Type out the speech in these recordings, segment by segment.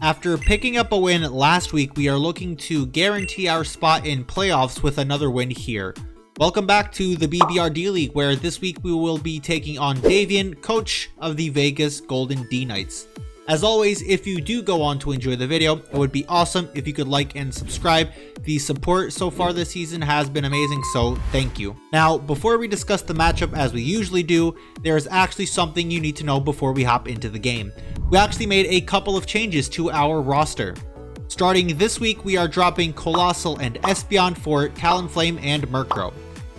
After picking up a win last week, we are looking to guarantee our spot in playoffs with another win here. Welcome back to the BBR D-League, where this week we will be taking on Davian, coach of the Vegas Golden D-Knights. As always, if you do go on to enjoy the video, it would be awesome if you could like and subscribe. The support so far this season has been amazing, so thank you. Now, before we discuss the matchup as we usually do, there is actually something you need to know before we hop into the game. We actually made a couple of changes to our roster. Starting this week, we are dropping Colossal and Espeon for Talonflame and Murkrow.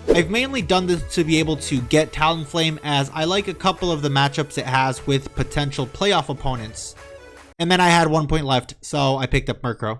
I've mainly done this to be able to get Talonflame, as I like a couple of the matchups it has with potential playoff opponents. And then I had 1 point left, so I picked up Murkrow.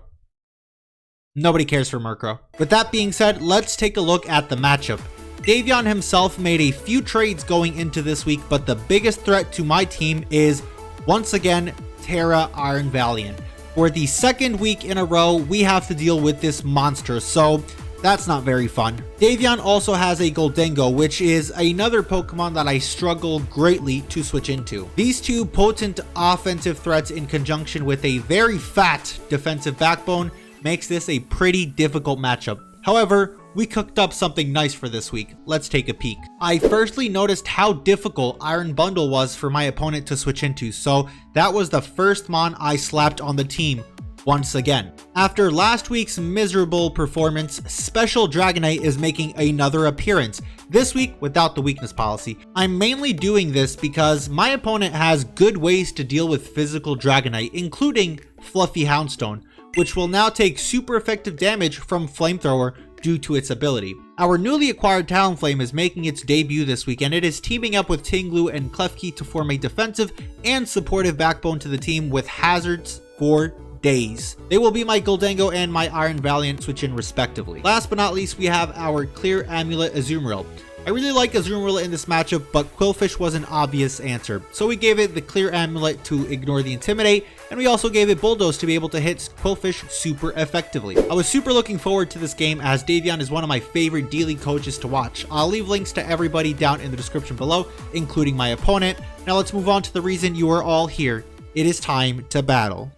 Nobody cares for Murkrow. With that being said, let's take a look at the matchup. Davian himself made a few trades going into this week, but the biggest threat to my team is, once again, Terra Iron Valiant. For the second week in a row, we have to deal with this monster, so that's not very fun. Davian also has a Goldengo, which is another Pokemon that I struggle greatly to switch into. These two potent offensive threats in conjunction with a very fat defensive backbone makes this a pretty difficult matchup. However, we cooked up something nice for this week. Let's take a peek. I firstly noticed how difficult Iron Bundle was for my opponent to switch into, so that was the first mon I slapped on the team once again. After last week's miserable performance, Special Dragonite is making another appearance, this week without the weakness policy. I'm mainly doing this because my opponent has good ways to deal with physical Dragonite, including Fluffy Houndstone, which will now take super effective damage from Flamethrower due to its ability. Our newly acquired Talonflame is making its debut this week, and it is teaming up with Tinglu and Klefki to form a defensive and supportive backbone to the team with hazards for days. They will be my Goldengo and my Iron Valiant switch in respectively. Last but not least, we have our Clear Amulet Azumarill. I really like Azumarill in this matchup, but Quillfish was an obvious answer, so we gave it the Clear Amulet to ignore the Intimidate, and we also gave it Bulldoze to be able to hit Quillfish super effectively. I was super looking forward to this game, as Davian is one of my favorite D-League coaches to watch. I'll leave links to everybody down in the description below, including my opponent. Now let's move on to the reason you are all here. It is time to battle.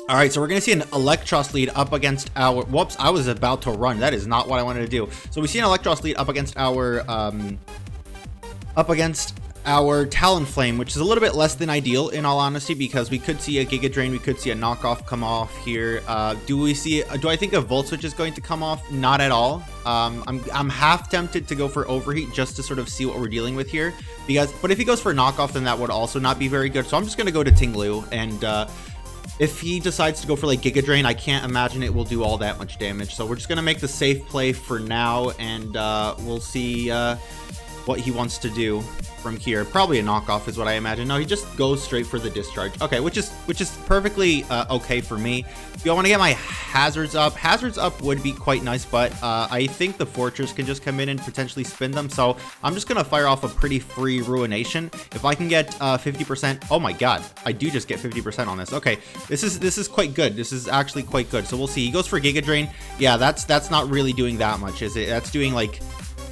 All right, so we're going to see an Electros lead up against our... Whoops, I was about to run. That is not what I wanted to do. So we see an Electros lead up against our Talonflame, which is a little bit less than ideal, in all honesty, because we could see a Giga Drain, we could see a knockoff come off here. Do I think a Volt Switch is going to come off? Not at all. I'm half tempted to go for Overheat just to sort of see what we're dealing with here, but if he goes for a knockoff, then that would also not be very good. So I'm just going to go to Tinglu, and if he decides to go for like Giga Drain, I can't imagine it will do all that much damage. So we're just going to make the safe play for now, and we'll see what he wants to do from here. Probably a knockoff is what I imagine. No, he just goes straight for the discharge. Okay, which is perfectly okay for me. If I want to get my hazards up would be quite nice, but I think the Fortress can just come in and potentially spin them. So I'm just gonna fire off a pretty free Ruination. If I can get 50%, oh my god, I do just get 50% on this. Okay, this is quite good. This is actually quite good. So we'll see. He goes for Giga Drain. Yeah, that's not really doing that much, is it? That's doing like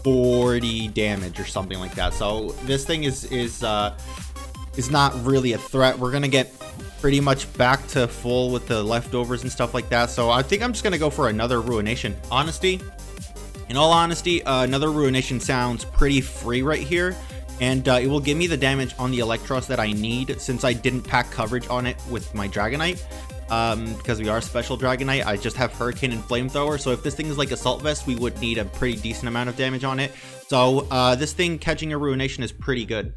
40 damage or something like that. So this thing is not really a threat. We're gonna get pretty much back to full with the leftovers and stuff like that. So I think I'm just gonna go for another Ruination. In all honesty, another Ruination sounds pretty free right here, and it will give me the damage on the Electros that I need, since I didn't pack coverage on it with my Dragonite. Because we are Special Dragonite, I just have Hurricane and Flamethrower, so if this thing is like Assault Vest, we would need a pretty decent amount of damage on it. So this thing catching a Ruination is pretty good.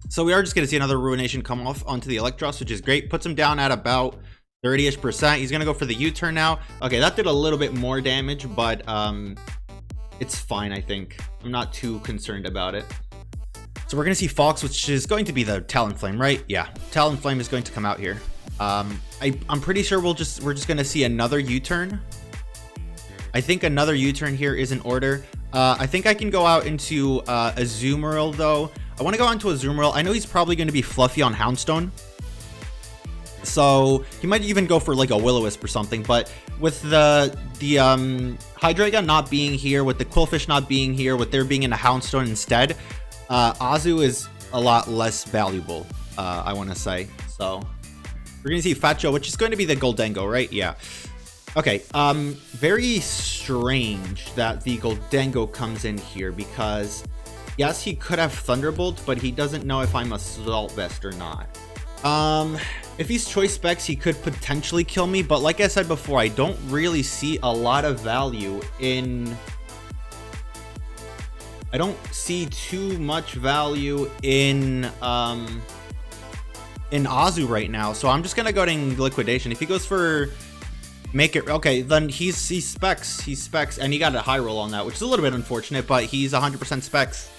So we are just going to see another Ruination come off onto the Electros, which is great. Puts him down at about 30-ish%. He's going to go for the U-turn now. Okay, that did a little bit more damage, but it's fine, I think. I'm not too concerned about it. So we're going to see Fox, which is going to be the Talonflame, right? Yeah, Talonflame is going to come out here. I'm pretty sure we're just gonna see another U-turn. I think another U-turn here is in order. I think I can go out into Azumarill though. I want to go into Azumarill. I know he's probably going to be Fluffy on Houndstone, so he might even go for like a Will-O-Wisp or something. But with the Hydreigon not being here, with the Quillfish not being here, with there being in a Houndstone instead, Azu is a lot less valuable, I want to say. So we're gonna see Fat Joe, which is going to be the Goldengo, right? Yeah. Okay, very strange that the Goldengo comes in here because, yes, he could have Thunderbolt, but he doesn't know if I'm Assault Vest or not. If he's Choice Specs, he could potentially kill me, but like I said before, I don't really see a lot of value in... I don't see too much value in Azu right now, so I'm just gonna go to Liquidation. If he goes for... Make it okay, then he's specs, and he got a high roll on that, which is a little bit unfortunate, but he's 100% specs,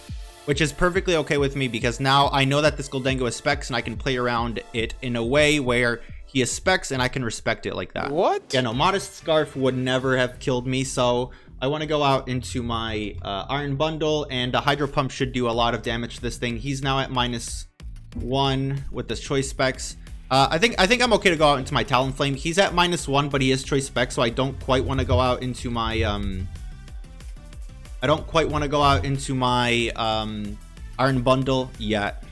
which is perfectly okay with me because now I know that this Goldengo is specs and I can play around it in a way where he is specs and I can respect it like that. What? Yeah, no, Modest Scarf would never have killed me, so I want to go out into my Iron Bundle, and a Hydro Pump should do a lot of damage to this thing. He's now at -1 with this Choice Specs. I think I'm okay to go out into my Talonflame. He's at -1, but he is Choice Spec, so I don't quite want to go out into my Iron Bundle yet.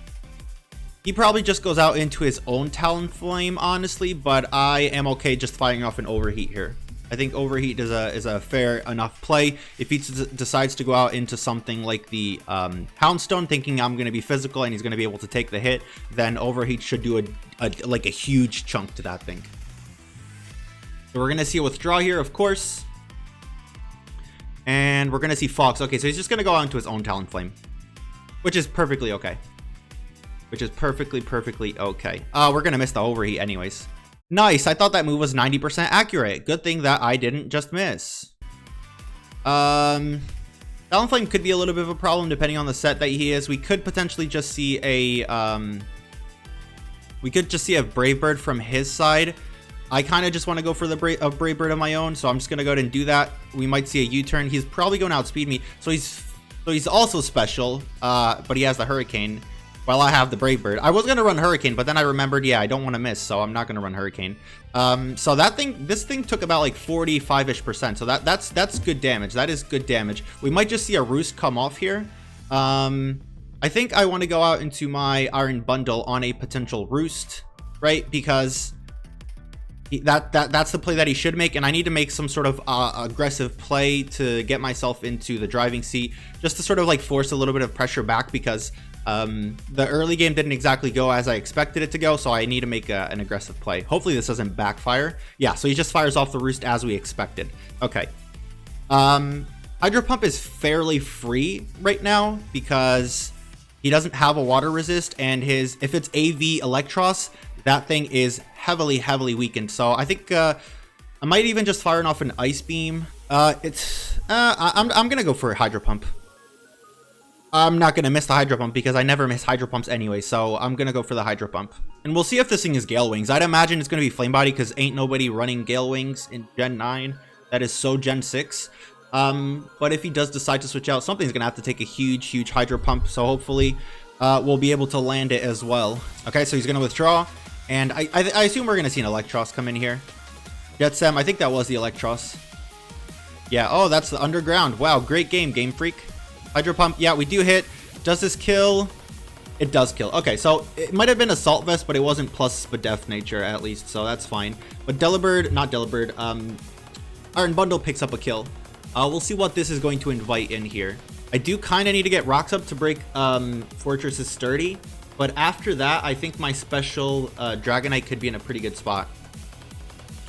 He probably just goes out into his own Talonflame, honestly, but I am okay just firing off an Overheat here. I think Overheat is a fair enough play. If he decides to go out into something like the Houndstone, thinking I'm going to be physical and he's going to be able to take the hit, then Overheat should do like a huge chunk to that thing. So we're going to see a Withdraw here, of course. And we're going to see Fox. Okay, so he's just going to go out into his own Talonflame, which is perfectly okay. Which is perfectly okay. We're going to miss the Overheat anyways. Nice. I thought that move was 90% accurate. Good thing that I didn't just miss. Talonflame could be a little bit of a problem depending on the set that he is. We could potentially just see a Brave Bird from his side. I kind of just want to go for the Brave Bird of my own, so I'm just gonna go ahead and do that. We might see a U-turn. He's probably going to outspeed me, so he's also special, but he has the Hurricane. While I have the Brave Bird. I was going to run Hurricane, but then I remembered, yeah, I don't want to miss, so I'm not going to run Hurricane. So this thing took about like 45-ish%, so that's good damage. That is good damage. We might just see a Roost come off here. I think I want to go out into my Iron Bundle on a potential Roost, right? Because that's the play that he should make, and I need to make some sort of aggressive play to get myself into the driving seat, just to sort of like force a little bit of pressure back, because the early game didn't exactly go as I expected it to go, so I need to make an aggressive play. Hopefully this doesn't backfire. Yeah, so he just fires off the Roost as we expected. Okay. Hydro Pump is fairly free right now because he doesn't have a water resist, and if it's AV Electros, that thing is heavily weakened. So I think I might even just firing off an Ice Beam. I'm gonna go for a Hydro Pump. I'm not gonna miss the Hydro Pump because I never miss Hydro Pumps anyway, so I'm gonna go for the Hydro Pump. And we'll see if this thing is Gale Wings. I'd imagine it's gonna be Flame Body because ain't nobody running Gale Wings in Gen 9. That is so Gen 6. But if he does decide to switch out, something's gonna have to take a huge Hydro Pump, so hopefully we'll be able to land it as well. Okay, so he's gonna withdraw, and I assume we're gonna see an Electros come in here. Jetsam, I think that was the Electros. Yeah, oh, that's the Underground. Wow, great game, Game Freak. Hydro Pump, yeah, we do hit. Does this kill? It does kill. Okay, so it might have been Assault Vest, but it wasn't plus Spadef nature at least, so that's fine. But not Delibird, Iron Bundle picks up a kill. We'll see what this is going to invite in here. I do kind of need to get rocks up to break Fortress's Sturdy, but after that, I think my special Dragonite could be in a pretty good spot.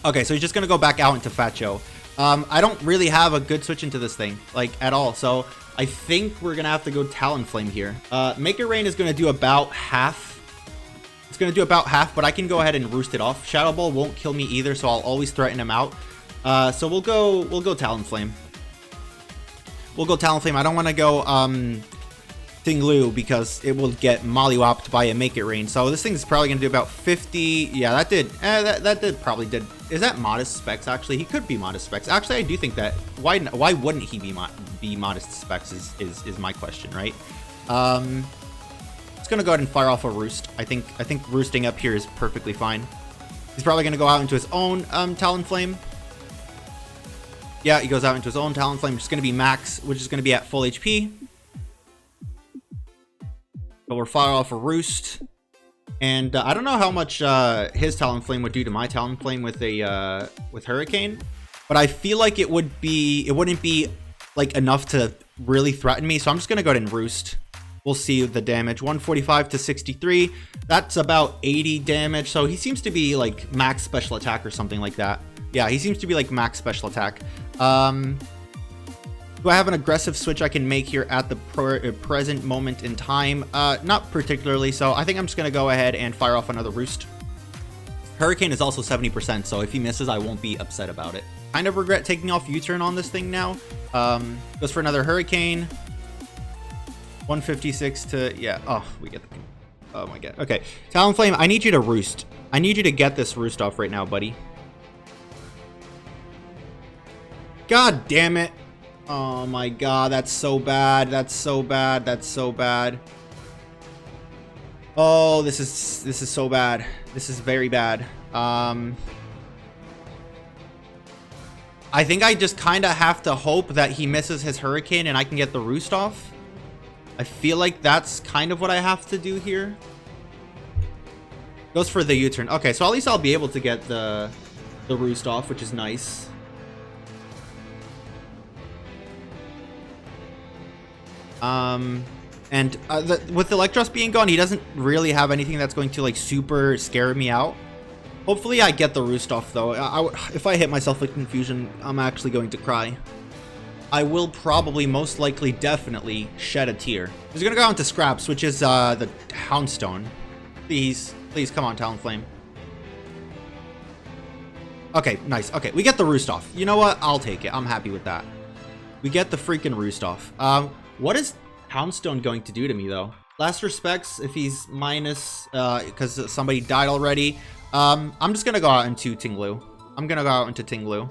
Okay, so he's just gonna go back out into Fat Joe. I don't really have a good switch into this thing, like, at all, so I think we're gonna have to go Talonflame here. Make It Rain is gonna do about half. It's gonna do about half, but I can go ahead and roost it off. Shadow Ball won't kill me either, so I'll always threaten him out. So we'll go Talonflame. We'll go Talonflame. I don't want to go Thinglu because it will get mollywopped by a Make It Rain. So this thing is probably gonna do about 50. Yeah, that did. That probably did. Is that Modest Specs? Actually, he could be Modest Specs. Actually, I do think that. Why wouldn't he be Modest Specs? Is my question, right? It's gonna go ahead and fire off a Roost. I think roosting up here is perfectly fine. He's probably gonna go out into his own Talonflame. Yeah, he goes out into his own Talonflame, which is gonna be max, which is gonna be at full HP. But we're fire off a Roost. And I don't know how much his Talonflame would do to my Talonflame with a with Hurricane, but I feel like it wouldn't be like enough to really threaten me. So I'm just gonna go ahead and Roost. We'll see the damage. 145 to 63. That's about 80 damage. So he seems to be like max special attack or something like that. Yeah, he seems to be like max special attack. Do I have an aggressive switch I can make here at the present moment in time? Not particularly. So I think I'm just going to go ahead and fire off another Roost. Hurricane is also 70%. So if he misses, I won't be upset about it. Kind of regret taking off U-turn on this thing now. Goes for another Hurricane. 156 to, yeah. Oh, we get the, oh my god. Okay. Talonflame, I need you to Roost. I need you to get this Roost off right now, buddy. God damn it. Oh my god, that's so bad. That's so bad. That's so bad. Oh, this is so bad. This is very bad. I think I just kind of have to hope that he misses his Hurricane and I can get the Roost off. I feel like that's kind of what I have to do here. Goes for the U-turn. Okay, so at least I'll be able to get the Roost off, which is nice. With Electros being gone, he doesn't really have anything that's going to like super scare me out. Hopefully I get the Roost off though. If I hit myself with Confusion, I'm actually going to cry. I will probably, most likely, definitely shed a tear. He's gonna go on to Scraps, which is the Houndstone. Please, please, come on, Talonflame. Okay, nice. Okay, we get the Roost off. You know what? I'll take it. I'm happy with that. We get the freaking Roost off. What is Houndstone going to do to me, though? Last respects, if he's minus, because somebody died already. I'm just gonna go out into Tinglu. I'm gonna go out into Tinglu.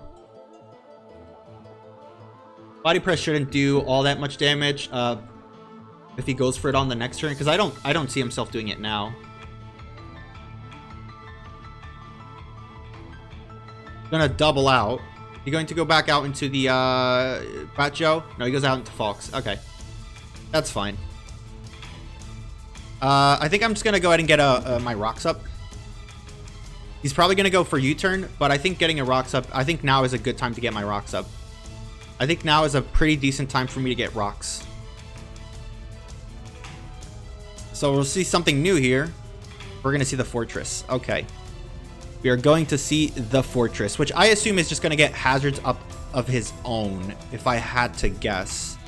Body Press shouldn't do all that much damage if he goes for it on the next turn, because I don't see himself doing it now. Gonna double out. You going to go back out into the Batjo? No, he goes out into Fox. Okay, that's fine. I think I'm just gonna go ahead and get my Rocks up. He's probably gonna go for U-turn, but I think getting a Rocks up, I think now is a good time to get my Rocks up. I think now is a pretty decent time for me to get Rocks. So we'll see something new here. We're going to see the Fortress. Okay. We are going to see the Fortress, which I assume is just going to get hazards up of his own, if I had to guess.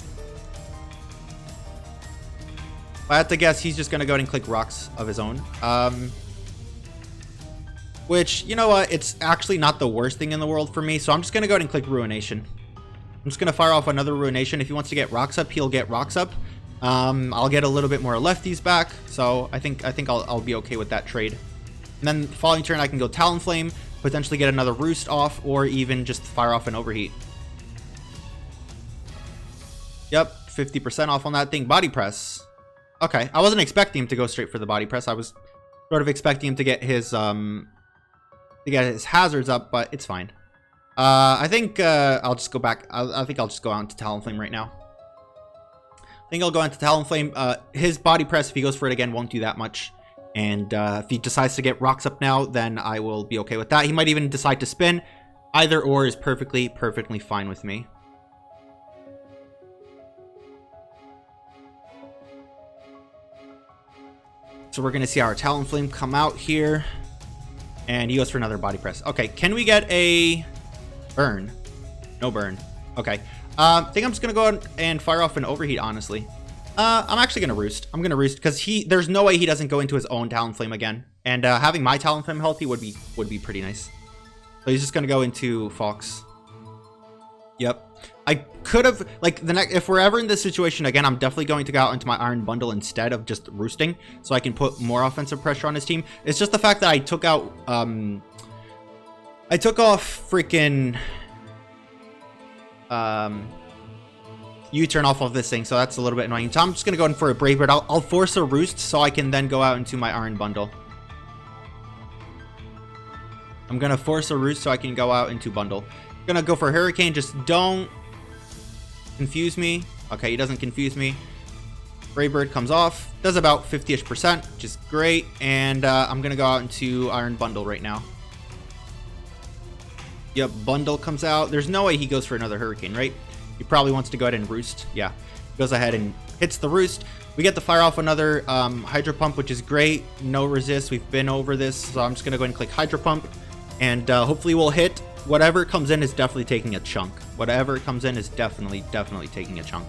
If I had to guess, he's just going to go ahead and click Rocks of his own. Which, you know what? It's actually not the worst thing in the world for me, so I'm just going to go ahead and click Ruination. I'm just going to fire off another Ruination. If he wants to get Rocks up, he'll get Rocks up. I'll get a little bit more lefties back, so I think I'll be okay with that trade. And then the following turn, I can go Talonflame, potentially get another Roost off, or even just fire off an Overheat. Yep, 50% off on that thing. Body Press. Okay, I wasn't expecting him to go straight for the Body Press. I was sort of expecting him to get his hazards up, but it's fine. I think I'll just go back. I think I'll just go on to Talonflame right now. I think I'll go into Talonflame. His Body Press, if he goes for it again, won't do that much. And if he decides to get Rocks up now, then I will be okay with that. He might even decide to spin. Either or is perfectly fine with me. So we're going to see our Talonflame come out here. And he goes for another Body Press. Okay, can we get a burn? No burn. Okay. I think I'm just going to go ahead and fire off an Overheat, honestly. I'm actually going to Roost. I'm going to Roost because there's no way he doesn't go into his own Talonflame again. And having my Talonflame healthy would be pretty nice. So he's just going to go into Fox. Yep. I could have, like, if we're ever in this situation again, I'm definitely going to go out into my Iron Bundle instead of just Roosting, so I can put more offensive pressure on his team. It's just the fact that I took out, I took off freaking, U-turn off of this thing, so that's a little bit annoying. So I'm just going to go in for a Brave Bird. I'll force a Roost so I can then go out into my Iron Bundle. I'm going to force a Roost so I can go out into Bundle. I'm going to go for Hurricane. Just don't confuse me. Okay, he doesn't confuse me. Brave Bird comes off, does about 50-ish%, which is great. And I'm going to go out into Iron Bundle right now. Yep, Bundle comes out. There's no way he goes for another Hurricane, right? He probably wants to go ahead and Roost. Yeah, goes ahead and hits the Roost. We get to fire off another Hydro Pump, which is great. No resist. We've been over this, so I'm just going to go ahead and click Hydro Pump. And hopefully we'll hit. Whatever comes in is definitely taking a chunk. Whatever comes in is definitely taking a chunk.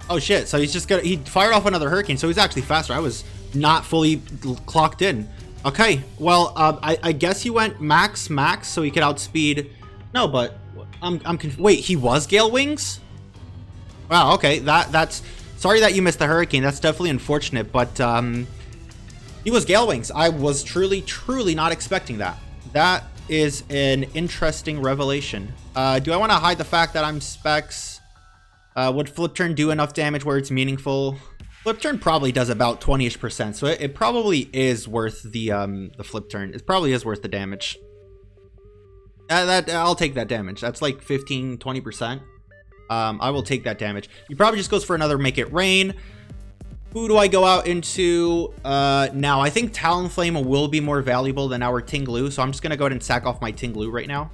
Oh shit, so he's just gonna, he fired off another Hurricane, so he's actually faster. I was not fully clocked in. Okay, well, I guess he went max, so he could outspeed. No, but wait, he was Gale Wings? Wow, okay, that's, sorry that you missed the Hurricane. That's definitely unfortunate, but he was Gale Wings. I was truly not expecting that. That is an interesting revelation. Do I want to hide the fact that I'm Specs? Would Flip Turn do enough damage where it's meaningful? Flip Turn probably does about 20-ish%, so it probably is worth the Flip Turn. It probably is worth the damage. I'll take that damage. That's like 15-20%. I will take that damage. He probably just goes for another Make It Rain. Who do I go out into now? I think Talonflame will be more valuable than our Tinglu, so I'm just gonna go ahead and sack off my Tinglu right now.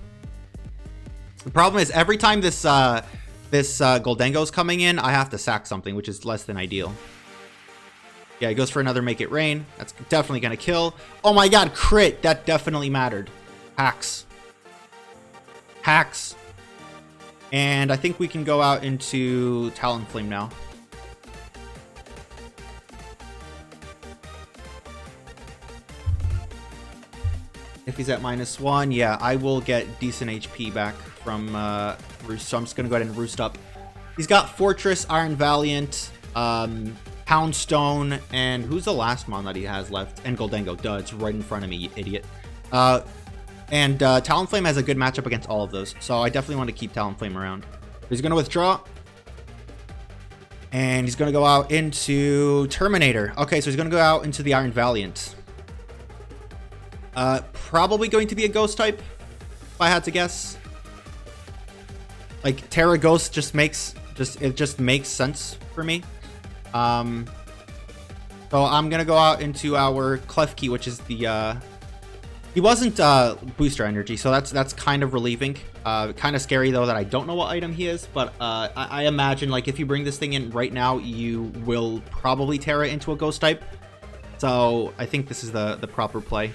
The problem is every time this Goldengo's coming in, I have to sack something, which is less than ideal. Yeah, he goes for another Make It Rain. That's definitely gonna kill. Oh my god, crit! That definitely mattered. Hacks. And I think we can go out into Talonflame now. If he's at -1, yeah, I will get decent HP back from Roost, so I'm just gonna go ahead and Roost up. He's got Fortress, Iron Valiant, Poundstone, and who's the last mon that he has left? And Goldengo. Duh, it's right in front of me, you idiot. And Talonflame has a good matchup against all of those, so I definitely want to keep Talonflame around. He's gonna withdraw, and he's gonna go out into Terminator. Okay, so he's gonna go out into the Iron Valiant. Probably going to be a Ghost type, if I had to guess. Like Terra Ghost just makes sense for me. So I'm gonna go out into our Klefki, which is the he wasn't booster energy, so that's kind of relieving. Kind of scary though that I don't know what item he is, but I imagine like if you bring this thing in right now, you will probably Terra into a Ghost type. So I think this is the proper play.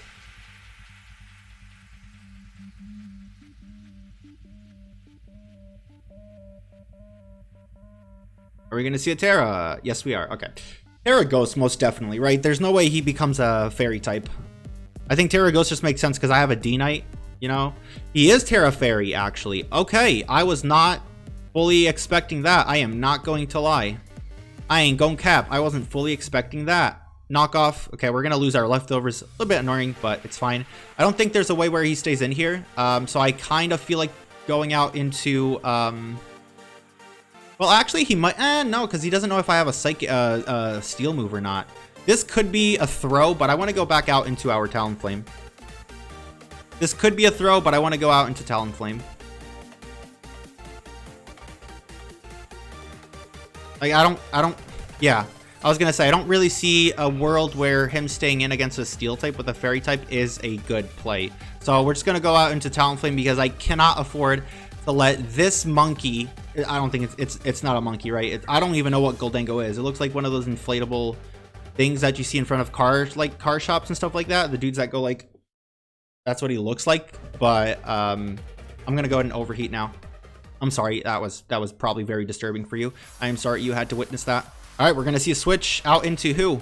Are we going to see a Terra? Yes, we are. Okay. Terra Ghost, most definitely, right? There's no way he becomes a Fairy type. I think Terra Ghost just makes sense because I have a D-Knight, you know? He is Terra Fairy, actually. Okay, I was not fully expecting that. I am not going to lie. I ain't going cap. I wasn't fully expecting that. Knockoff. Okay, we're going to lose our leftovers. A little bit annoying, but it's fine. I don't think there's a way where he stays in here. So I kind of feel like going out into... Well, actually, he might... no, because he doesn't know if I have a Steel move or not. This could be a throw, but I want to go back out into our Talonflame. This could be a throw, but I want to go out into Talonflame. Like, I don't... Yeah, I was going to say, I don't really see a world where him staying in against a Steel type with a Fairy type is a good play. So we're just going to go out into Talonflame because I cannot afford to let this monkey... I don't think it's not a monkey, right? I don't even know what Goldengo is. It looks like one of those inflatable things that you see in front of cars, like car shops and stuff like that. The dudes that go like, that's what he looks like. But I'm gonna go ahead and overheat now. I'm sorry, that was probably very disturbing for you. I am sorry you had to witness that. All right, we're gonna see a switch out into who?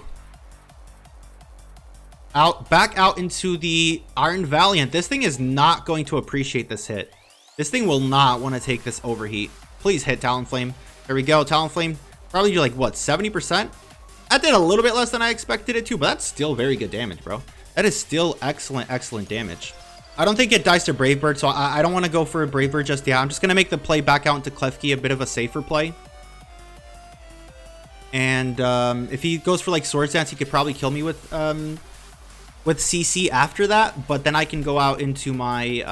Back out into the Iron Valiant. This thing is not going to appreciate this hit. This thing will not want to take this overheat. Please hit Talonflame. There we go. Talonflame probably do like what, 70%? That did a little bit less than I expected it to, but that's still very good damage, bro. That is still excellent damage. I don't think it dies to Brave Bird, so I don't want to go for a Brave Bird just yet. I'm just gonna make the play back out into Klefki, a bit of a safer play. And if he goes for like Swords Dance, he could probably kill me with CC after that. But then I can go out into my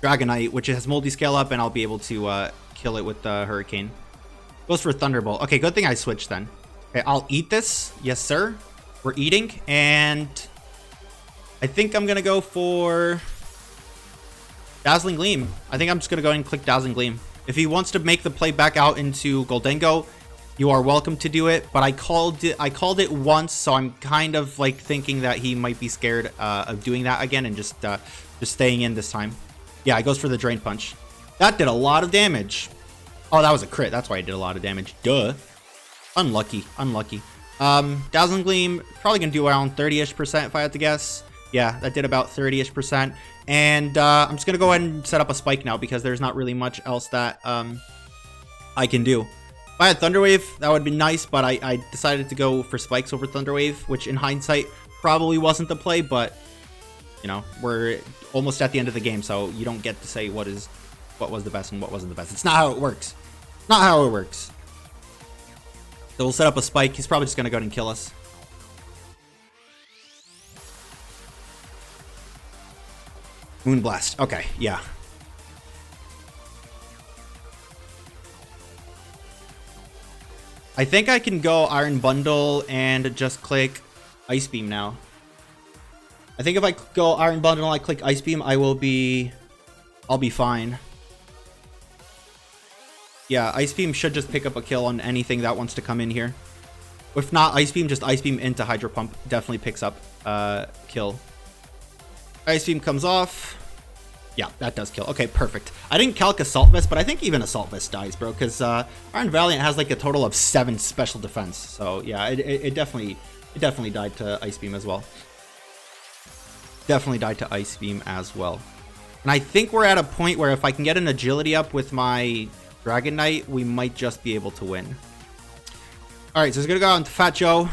Dragonite, which has multi-scale up, and I'll be able to kill it with the Hurricane. Goes for Thunderbolt. Okay, good thing I switched then. Okay, I'll eat this. Yes, sir. We're eating. And I think I'm going to go for Dazzling Gleam. I think I'm just going to go ahead and click Dazzling Gleam. If he wants to make the play back out into Goldengo, you are welcome to do it. But I called it once, so I'm kind of like thinking that he might be scared of doing that again and just staying in this time. Yeah, he goes for the Drain Punch. That did a lot of damage. Oh, that was a crit. That's why it did a lot of damage. Duh. Unlucky. Unlucky. Dazzling Gleam, probably going to do around 30-ish% if I had to guess. Yeah, that did about 30-ish%. And I'm just going to go ahead and set up a Spike now because there's not really much else that I can do. If I had Thunder Wave, that would be nice, but I decided to go for Spikes over Thunder Wave, which in hindsight probably wasn't the play, but, you know, we're almost at the end of the game, so you don't get to say what was the best and what wasn't the best. It's not how it works. Not how it works. So we'll set up a Spike. He's probably just going to go ahead and kill us. Moonblast. Okay, yeah. I think I can go Iron Bundle and just click Ice Beam now. I think if I go Iron Bundle and I click Ice Beam, I'll be fine. Yeah, Ice Beam should just pick up a kill on anything that wants to come in here. If not Ice Beam, just Ice Beam into Hydro Pump definitely picks up kill. Ice Beam comes off. Yeah, that does kill. Okay, perfect. I didn't calc Assault Vest, but I think even Assault Vest dies, bro, because Iron Valiant has like a total of 7 special defense. So yeah, it definitely died to Ice Beam as well. Definitely died to Ice Beam as well. And I think we're at a point where if I can get an agility up with my Dragon Knight, we might just be able to win. All right, so it's gonna go on to Fat Joe,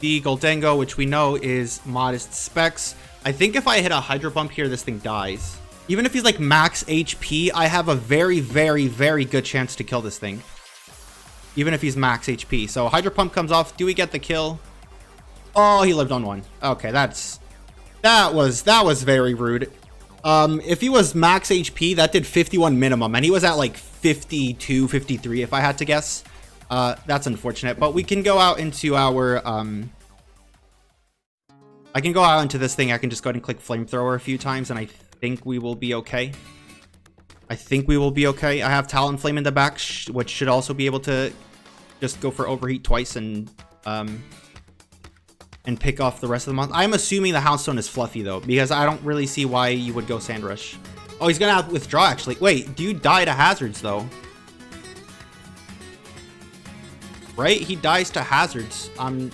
the Goldengo, which we know is modest specs. I think if I hit a Hydro Pump here, this thing dies. Even if he's like max HP, I have a very, very, very good chance to kill this thing. Even if he's max HP. So Hydro Pump comes off. Do we get the kill? Oh, he lived on 1. Okay, that was very rude. If he was max HP, that did 51 minimum, and he was at like 52, 53 if I had to guess. That's unfortunate, but we can go out into our I can go out into this thing. I can just go ahead and click Flamethrower a few times, and I think we will be okay. I think we will be okay. I have Talonflame in the back, which should also be able to just go for Overheat twice and pick off the rest of the month. I'm assuming the Houndstone is fluffy though, because I don't really see why you would go Sandrush. Oh, he's gonna have to withdraw actually. Wait, do you die to Hazards though? Right? He dies to Hazards. I'm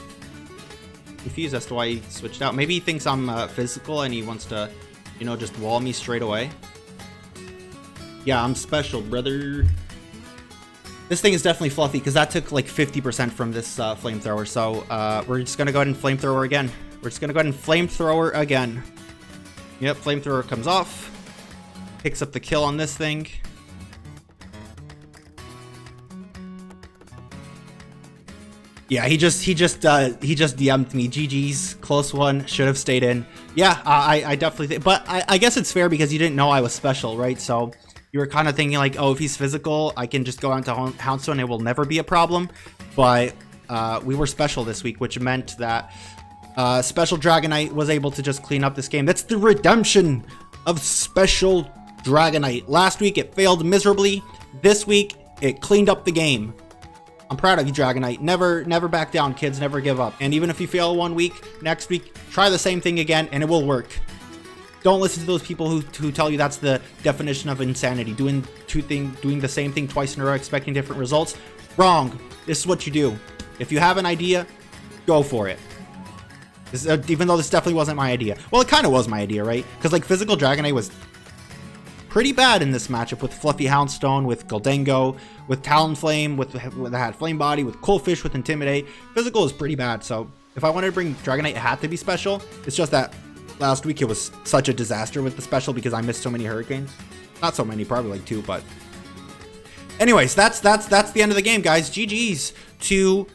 confused as to why he switched out. Maybe he thinks I'm physical and he wants to, you know, just wall me straight away. Yeah, I'm special, brother. This thing is definitely fluffy because that took like 50% from this Flamethrower. So we're just going to go ahead and Flamethrower again. We're just going to go ahead and Flamethrower again. Yep, Flamethrower comes off. Picks up the kill on this thing. Yeah, he just DM'd me. GG's, close one, should have stayed in. Yeah, I definitely think, but I guess it's fair because you didn't know I was special, right? So you were kind of thinking like, oh, if he's physical, I can just go on to Houndstone, it will never be a problem. But we were special this week, which meant that Special Dragonite was able to just clean up this game. That's the redemption of Special Dragonite. Last week it failed miserably. This week it cleaned up the game. I'm proud of you, Dragonite. Never back down, kids. Never give up. And even if you fail 1 week, next week, try the same thing again, and it will work. Don't listen to those people who tell you that's the definition of insanity. Doing the same thing twice in a row, expecting different results. Wrong. This is what you do. If you have an idea, go for it. Even though this definitely wasn't my idea. Well, it kind of was my idea, right? Because like Physical Dragonite was pretty bad in this matchup with Fluffy Houndstone, with Goldengo, with Talonflame, with that had Flame Body, with Coalfish, with Intimidate. Physical is pretty bad, so if I wanted to bring Dragonite, it had to be special. It's just that last week it was such a disaster with the special because I missed so many Hurricanes. Not so many, probably like 2, but anyways, that's the end of the game, guys. GG's to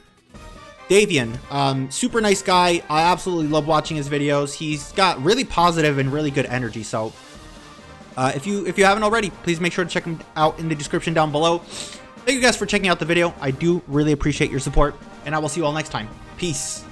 Davian. Super nice guy. I absolutely love watching his videos. He's got really positive and really good energy, so If you haven't already, please make sure to check them out in the description down below. Thank you guys for checking out the video. I do really appreciate your support, and I will see you all next time. Peace.